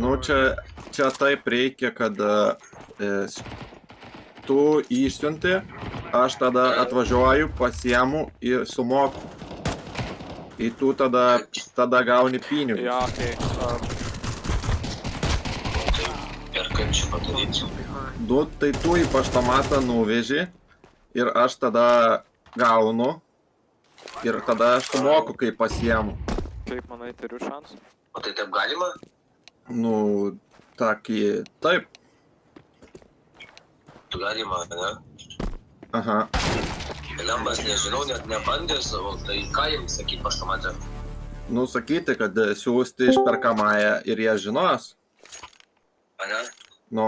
Nu, čia taip reikia, kad tu išsiunti, aš tada atvažiuoju, pasiemu ir sumoku. Ir tu tada gauni pinigus. Ja, okei. Ir kaip čia padaryti? Nu, tai tu į paštomatą nuveži ir aš tada gaunu ir tada aš sumoku, kai pasiemu. Kaip manai, turiu šansų? O tai taip galima? Nu, taip. Tu galima, ne? Aha. Lembas nežinau, net nebandęs, o tai ką jiems sakyt paštomate? Nu, sakyti, kad siūsti išperkamąją ir jie žinos. Ane? Nu,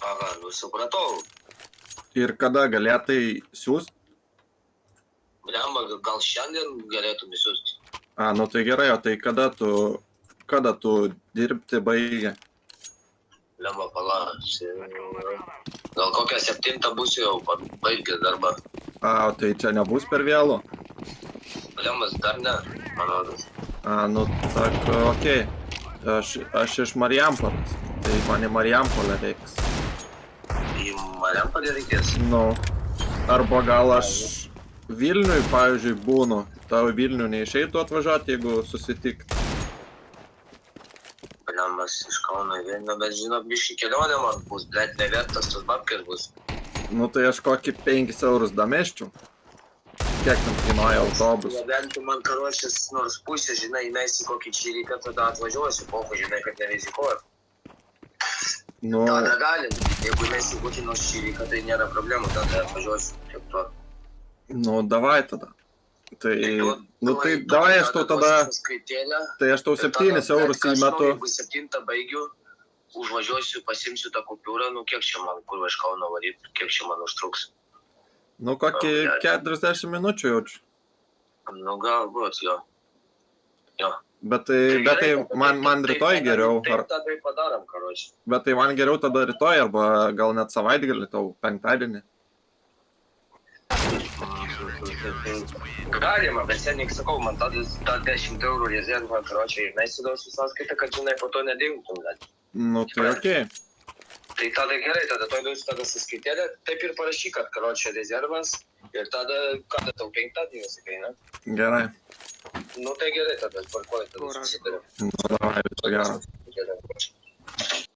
Aha, nu supratau. ir kada galėtai siūst? Lemba, gal šiandien galėtum įsiųsti? Nu tai gerai, o tai kada tu dirbti baigi? Lemba, pala. Gal kokią 7 būsiu jau baigęs darbą. O tai čia nebus per vėlu? Lembas dar ne, man rodos. Nu, tak, okei. Aš iš Marijampolės, tai man į Marijampolę reiks. Į Marijampolę reikės? Nu, arba gal aš Vilniui, pavyzdžiui, būnu. Tau Vilnių neišeitų atvažiuoti, jeigu susitikt. Lembas iš Kauno į Vilnių, bet žinok, biškį kelionė man bus, bet nevertas tos babkės bus. Nu, tai aš kokį 5 eurus dameščiau. Kiek tam kainuoja autobus? Bent man karočias nors pusė, žinai, įmesi kokį čiriką, tada atvažiuosiu, pohu, žinai, kad nerizikuoju. Nu, Tada galim, jeigu įmesi kokį nors čiriką, tai nėra problemų, tada atvažiuosiu, kaip to. nu, davai tada. Tai, nu, tai davai aš tau tada, tai aš tau 7 eurus įmetu. Jeigu 7 baigiu, užvažiuosiu, pasimsiu tą kupiūrą, nu kiek čia man, kur iš Kauno varyt, kiek čia man užtruks. Nu, kokį 40 minučių jaučiu. Nu, galbūt, jo. Jo. Bet tai man rytoj geriau. Taip, tada ir padarom, karoči. Bet tai man geriau tada rytoj, arba gal net savaitgalį tau, penktadienį. Galima, bet seniai sakau, man tada 10 eurų rezervą, karočiai, neįsidausiu sąskaitą, kad, žinai, po to nedingtum net. Nu, tai okei. Tai tada gerai, tada tada sąskaitėlė, taip ir parašyk, kad karočiai rezervas ir tada, kada tau 5-dienį, sakai, ne? Gerai. Nu tai gerai, tada parkuoju, tada susitarėm. Nu, davai, viso gero. Gerai.